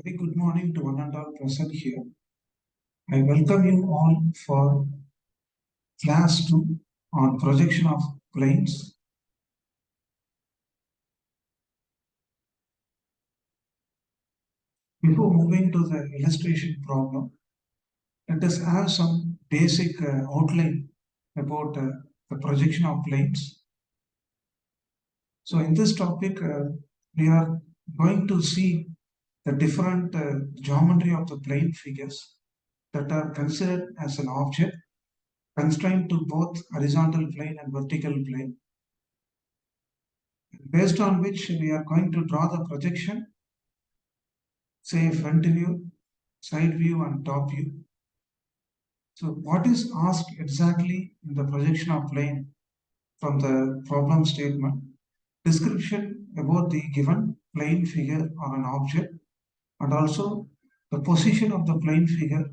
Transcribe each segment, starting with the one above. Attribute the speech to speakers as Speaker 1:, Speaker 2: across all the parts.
Speaker 1: Very good morning to one and all present here. I welcome you all for class 2 on projection of planes. Before moving to the illustration problem, let us have some basic outline about the projection of planes. So in this topic, we are going to see the different geometry of the plane figures that are considered as an object constrained to both horizontal plane and vertical plane, based on which we are going to draw the projection, say front view, side view and top view. So what is asked exactly in the projection of plane from the problem statement? Description about the given plane figure or an object, and also the position of the plane figure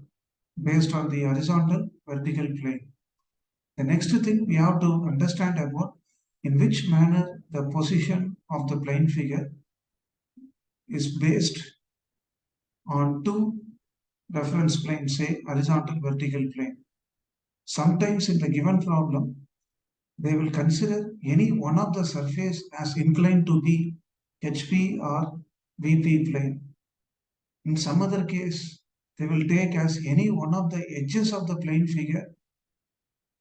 Speaker 1: based on the horizontal vertical plane. The next thing we have to understand about in which manner the position of the plane figure is based on two reference planes, say horizontal vertical plane. Sometimes in the given problem, they will consider any one of the surface as inclined to be HP or VP plane. In some other case, they will take as any one of the edges of the plane figure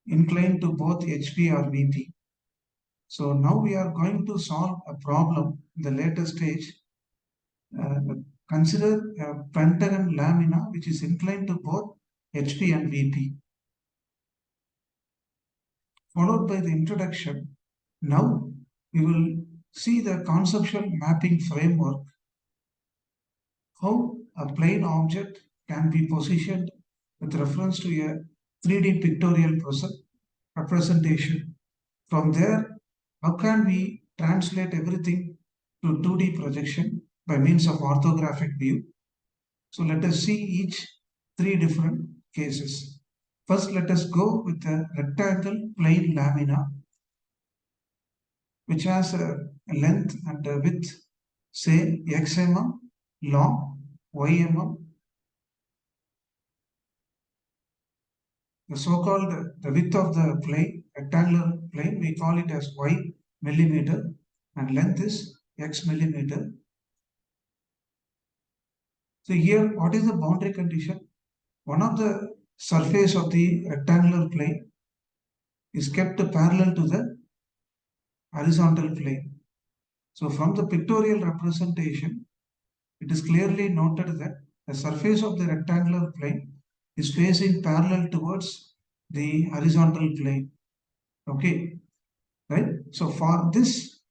Speaker 1: inclined to both HP or VP. So now we are going to solve a problem in the later stage. Consider a pentagon lamina which is inclined to both HP and VP. Followed by the introduction, now we will see the conceptual mapping framework, how a plane object can be positioned with reference to a 3D pictorial representation. From there, how can we translate everything to 2D projection by means of orthographic view? So let us see each three different cases. First, let us go with the rectangle plane lamina, which has a length and a width, say x mm, long, y mm. The so-called the width of the plane, rectangular plane, we call it as y millimeter, and length is x millimeter. So here, what is the boundary condition? One of the surface of the rectangular plane is kept parallel to the horizontal plane. So from the pictorial representation, it is clearly noted that the surface of the rectangular plane is facing parallel towards the horizontal plane. Okay, right? So for this,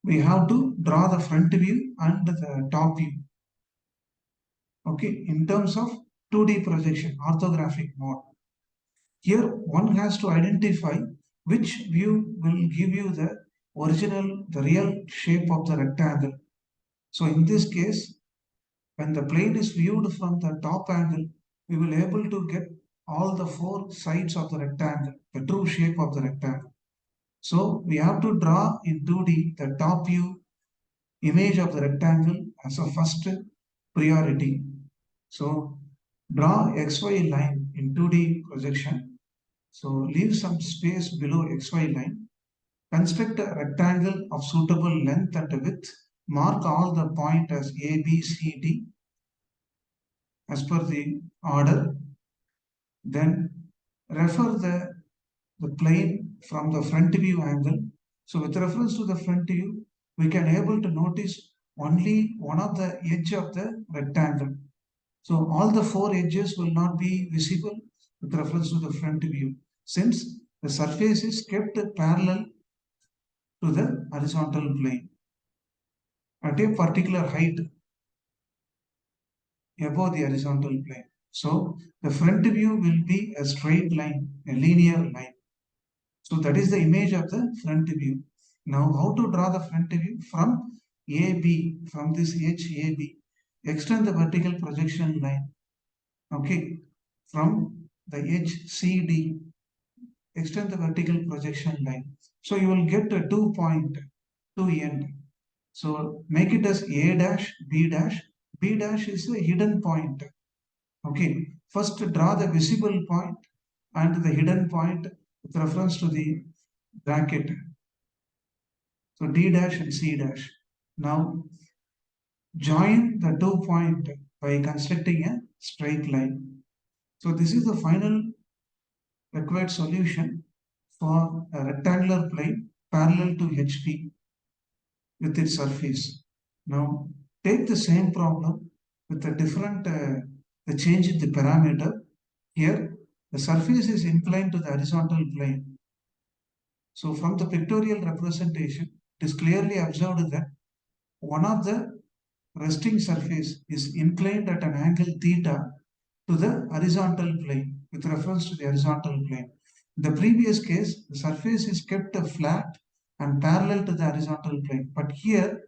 Speaker 1: we have to draw the front view and the top view. Okay, in terms of 2D projection, orthographic mode. Here, one has to identify which view will give you the original, the real shape of the rectangle. So in this case, when the plane is viewed from the top angle, we will able to get all the four sides of the rectangle, the true shape of the rectangle. So we have to draw in 2D the top view image of the rectangle as a first priority. So draw XY line in 2D projection. So leave some space below XY line. Construct a rectangle of suitable length and width. Mark all the point as A, B, C, D as per the order. Then refer the plane from the front view angle. So with reference to the front view, we can able to notice only one of the edge of the rectangle. So all the four edges will not be visible with reference to the front view, since the surface is kept parallel to the horizontal plane at a particular height above the horizontal plane. So the front view will be a straight line, a linear line. So that is the image of the front view. Now how to draw the front view? From AB, from this edge AB, extend the vertical projection line. Okay, from the edge CD, extend the vertical projection line. So you will get a 2 point, 2 end. So make it as A dash, B dash, B dash is a hidden point. Okay, first draw the visible point and the hidden point with reference to the bracket. So D dash and C dash. Now join the 2 point by constructing a straight line. So this is the final required solution for a rectangular plane parallel to HP with its surface. Now take the same problem with a different the change in the parameter. Here the surface is inclined to the horizontal plane. So from the pictorial representation, it is clearly observed that one of the resting surface is inclined at an angle theta to the horizontal plane with reference to the horizontal plane. In the previous case, the surface is kept flat and parallel to the horizontal plane. But here,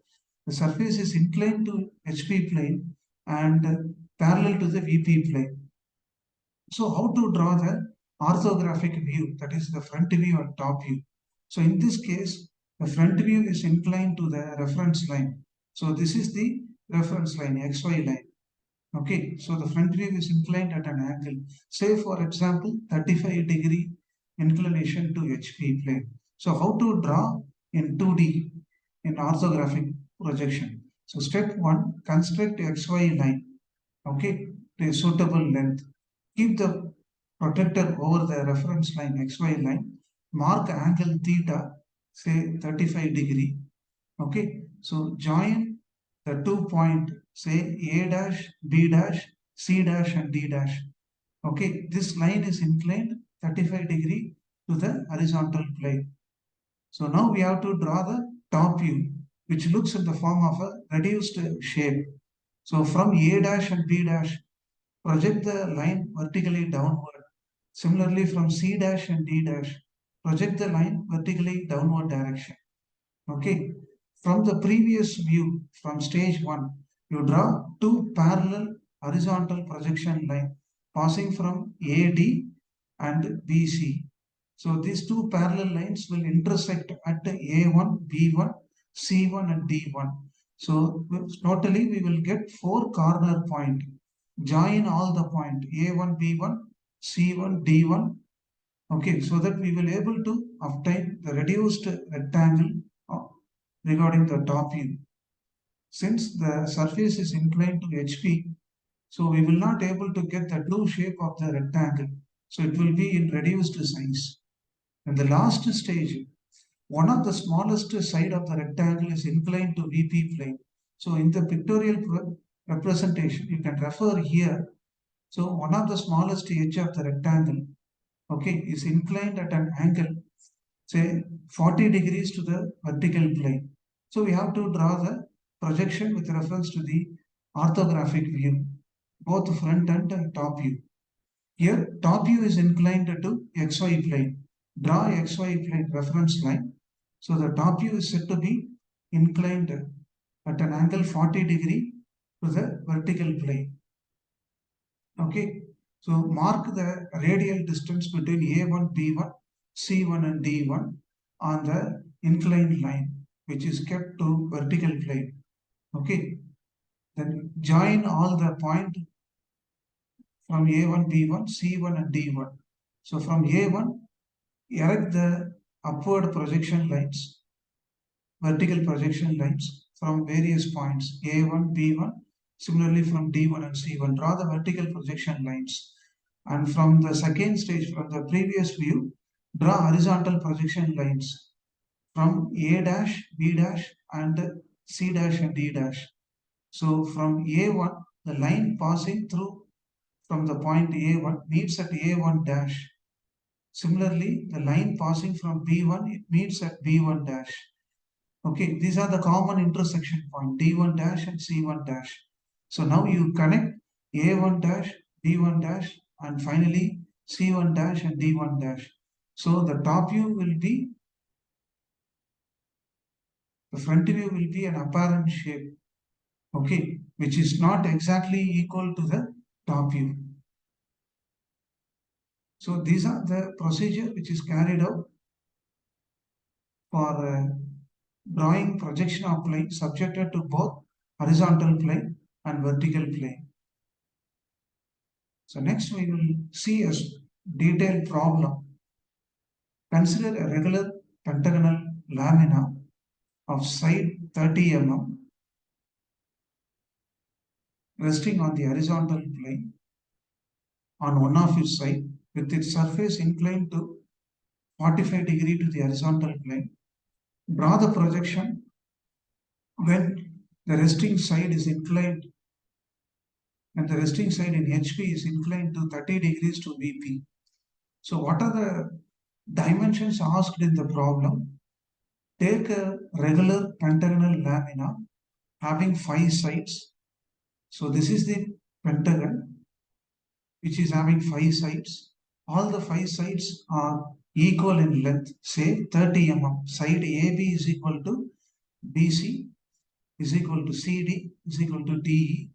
Speaker 1: the surface is inclined to HP plane and parallel to the VP plane. So how to draw the orthographic view, that is the front view and top view. So in this case, the front view is inclined to the reference line. So this is the reference line, XY line. Okay, so the front view is inclined at an angle, say for example, 35-degree inclination to HP plane. So how to draw in 2D in orthographic projection? So step 1, construct XY line, okay, to a suitable length. Keep the protractor over the reference line XY line, mark angle theta, say 35-degree, okay. So join the 2 point, say A dash, B dash, C dash and D dash. Okay, this line is inclined 35-degree to the horizontal plane. So now we have to draw the top view, which looks in the form of a reduced shape. So from A dash and B dash, project the line vertically downward. Similarly from C dash and D dash, project the line vertically downward direction. Okay, from the previous view, from stage 1, you draw two parallel horizontal projection line passing from AD and BC. So these two parallel lines will intersect at A1, B1, C1 and D1. So totally we will get 4 corner point. Join all the point A1, B1, C1, D1. Okay, so that we will able to obtain the reduced rectangle regarding the top view. Since the surface is inclined to HP, so we will not able to get the true shape of the rectangle. So it will be in reduced size. And the last stage, one of the smallest side of the rectangle is inclined to VP plane. So in the pictorial representation, you can refer here. So one of the smallest edge of the rectangle, okay, is inclined at an angle, say 40 degrees to the vertical plane. So we have to draw the projection with reference to the orthographic view, both front and top view. Here, top view is inclined to XY plane. Draw XY plane reference line. So the top view is said to be inclined at an angle 40 degree to the vertical plane. Okay, so mark the radial distance between A1, B1, C1 and D1 on the inclined line, which is kept to vertical plane. Okay, then join all the point from A1, B1, C1 and D1. So from A1, erect the upward projection lines, vertical projection lines from various points A1, B1, similarly from D1 and C1. Draw the vertical projection lines. And from the second stage, from the previous view, draw horizontal projection lines from A dash, B dash and C dash and D dash. So from A1, the line passing through from the point A1 meets at A1 dash. Similarly, the line passing from B1, it meets at B1 dash. Okay, these are the common intersection point D1 dash and C1 dash. So now you connect A1 dash, B1 dash and finally C1 dash and D1 dash. So the top view will be, the front view will be an apparent shape, okay, which is not exactly equal to the top view. So these are the procedure which is carried out for drawing projection of plane subjected to both horizontal plane and vertical plane. So next we will see a detailed problem. Consider a regular pentagonal lamina of side 30 mm resting on the horizontal plane on one of its side with its surface inclined to 45 degree to the horizontal plane. Draw the projection when the resting side is inclined and the resting side in HP is inclined to 30 degrees to VP. So what are the dimensions asked in the problem? Take a regular pentagonal lamina having 5 sides. So this is the pentagon which is having 5 sides. All the 5 sides are equal in length, say 30 mm. Side AB is equal to BC is equal to CD is equal to DE.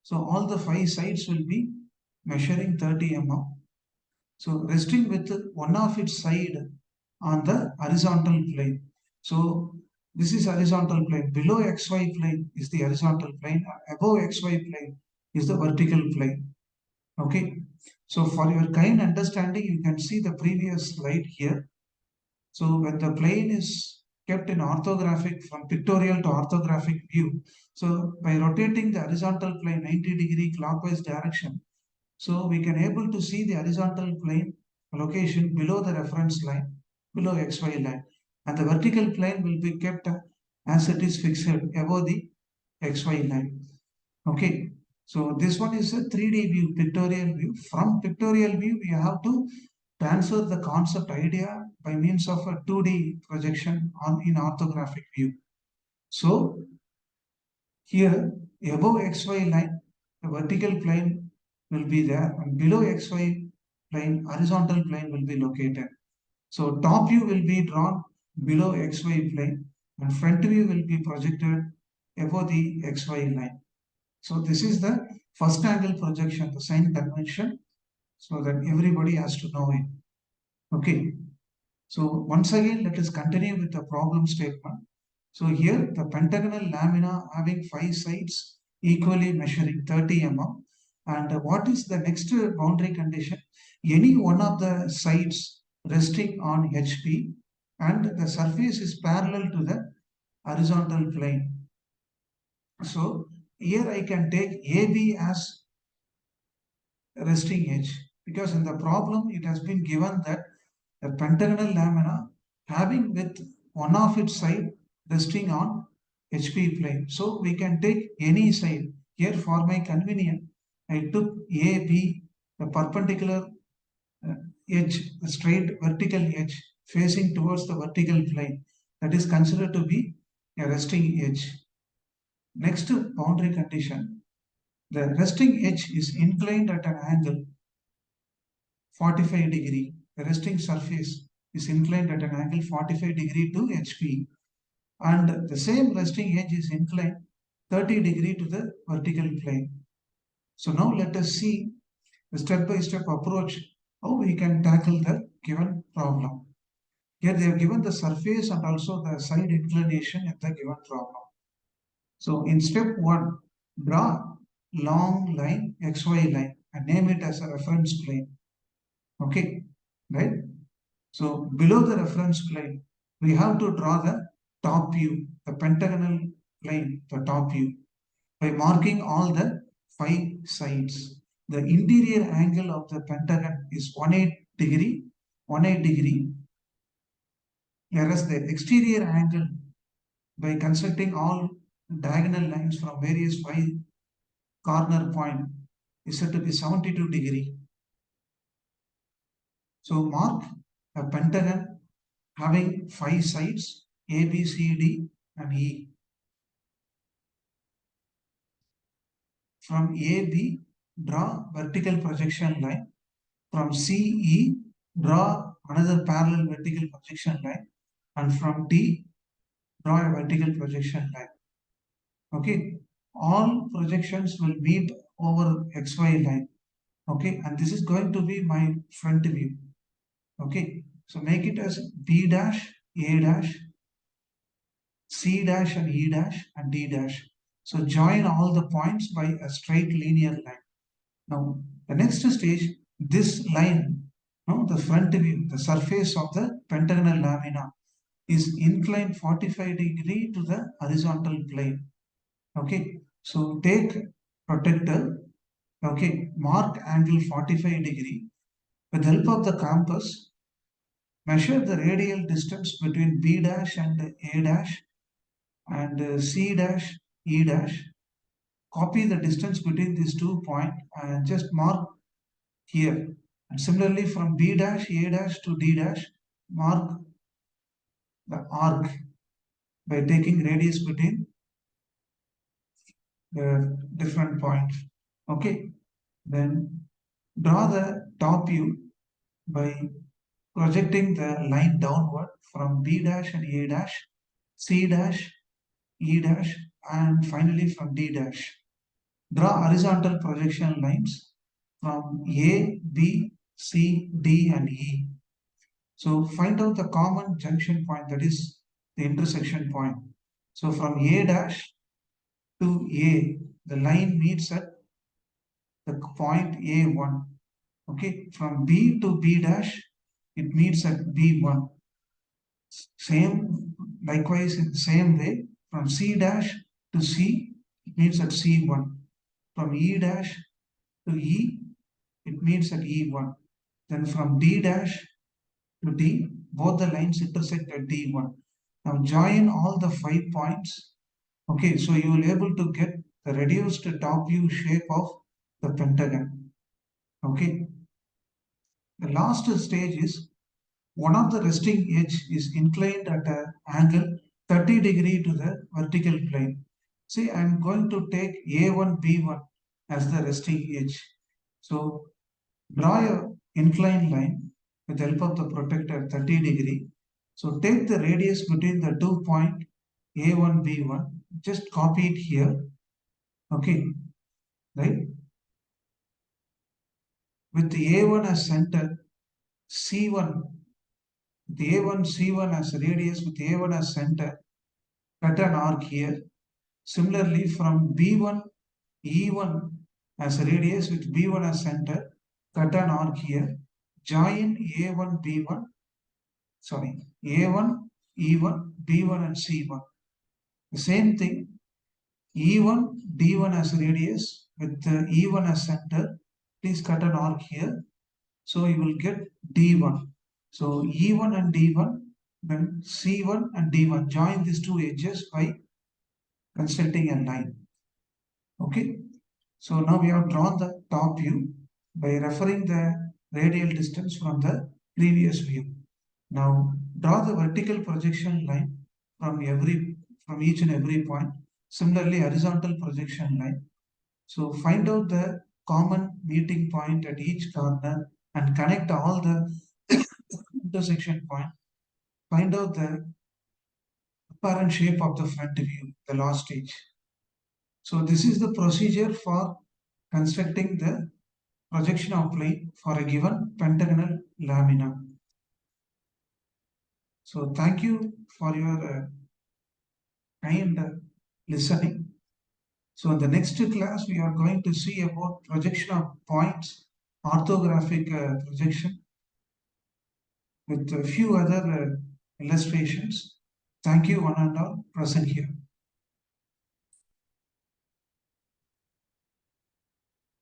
Speaker 1: So all the 5 sides will be measuring 30 mm. So resting with one of its side on the horizontal plane. So this is horizontal plane. Below XY plane is the horizontal plane. Above XY plane is the vertical plane. Okay. So for your kind understanding, you can see the previous slide here. So when the plane is kept in orthographic from pictorial to orthographic view, so by rotating the horizontal plane 90-degree clockwise direction, so we can able to see the horizontal plane location below the reference line, below XY line, and the vertical plane will be kept as it is fixed above the XY line. Okay, so this one is a 3D view, pictorial view. From pictorial view, we have to transfer the concept idea by means of a 2D projection on in orthographic view. So here above XY line, the vertical plane will be there, and below XY plane, horizontal plane will be located. So top view will be drawn below XY plane and front view will be projected above the XY line. So this is the first angle projection, the sign convention, so that everybody has to know it. Okay. So once again, let us continue with the problem statement. So here the pentagonal lamina having 5 sides equally measuring 30 mm. And what is the next boundary condition? Any one of the sides resting on HP and the surface is parallel to the horizontal plane. So here I can take AB as resting edge because in the problem it has been given that a pentagonal lamina having with one of its side resting on HP plane. So we can take any side. Here for my convenience, I took AB, the perpendicular uh, edge, the straight vertical edge facing towards the vertical plane. That is considered to be a resting edge. Next boundary condition, the resting edge is inclined at an angle 45 degree. The resting surface is inclined at an angle 45 degree to HP and the same resting edge is inclined 30 degree to the vertical plane. So now let us see the step-by-step approach how we can tackle the given problem. Here they have given the surface and also the side inclination in the given problem. So in step 1, draw long line XY line and name it as a reference plane. Okay, right? So below the reference plane, we have to draw the top view, the pentagonal plane, the top view, by marking all the 5 sides. The interior angle of the pentagon is 18 degree, whereas the exterior angle by constructing all diagonal lines from various 5 corner point is said to be 72 degree. So mark a pentagon having 5 sides A, B, C, D and E. From AB, draw vertical projection line. From CE, draw another parallel vertical projection line. And from D, draw a vertical projection line. Okay, all projections will meet over XY line. Okay, and this is going to be my front view. Okay, so make it as B dash, A dash, C dash and E dash and D dash. So join all the points by a straight linear line. Now, the next stage, this line, no, the front view, the surface of the pentagonal lamina is inclined 45 degree to the horizontal plane. Okay, so take protector, okay, mark angle 45 degree. With the help of the compass, measure the radial distance between B dash and A dash and C dash, E dash. Copy the distance between these 2 points and just mark here. And similarly from B dash, A dash to D dash, mark the arc by taking radius between the different points. Okay, then draw the top view by projecting the line downward from B dash and A dash, C dash, E dash, and finally from D dash. Draw horizontal projection lines from A, B, C, D, and E. So find out the common junction point, that is the intersection point. So from A dash to A, the line meets at the point A1. Okay, from B to B dash, it meets at B1. Same, likewise in the same way, from C dash to C, it meets at C1. From E dash to E, it meets at E1. Then from D dash to D, both the lines intersect at D1. Now join all the 5 points. Okay, so you will able to get the reduced top view shape of the pentagon. Okay, the last stage is one of the resting edge is inclined at an angle 30 degree to the vertical plane. See, I am going to take A1, B1 as the resting edge. So draw a inclined line with the help of the protector 30 degree. So take the radius between the 2 points A1, B1, just copy it here. Okay, right? With the A1 as center, C1, the A1, C1 as radius with A1 as center, cut an arc here. Similarly, from B1, E1 as radius with B1 as center, cut an arc here. Join A1, B1, sorry, A1, E1, B1 and C1. The same thing, E1, D1 as radius with E1 as center. Please cut an arc here. So you will get D1. So E1 and D1, then C1 and D1. Join these two edges by constructing a line. Okay. So now we have drawn the top view by referring the radial distance from the previous view. Now draw the vertical projection line from each and every point. Similarly, horizontal projection line. So find out the common meeting point at each corner and connect all the intersection point. Find out the apparent shape of the front view, the last stage. So this is the procedure for constructing the projection of plane for a given pentagonal lamina. So thank you for your kind listening. So in the next class, we are going to see about projection of points, orthographic projection with a few other illustrations. Thank you one and all present here.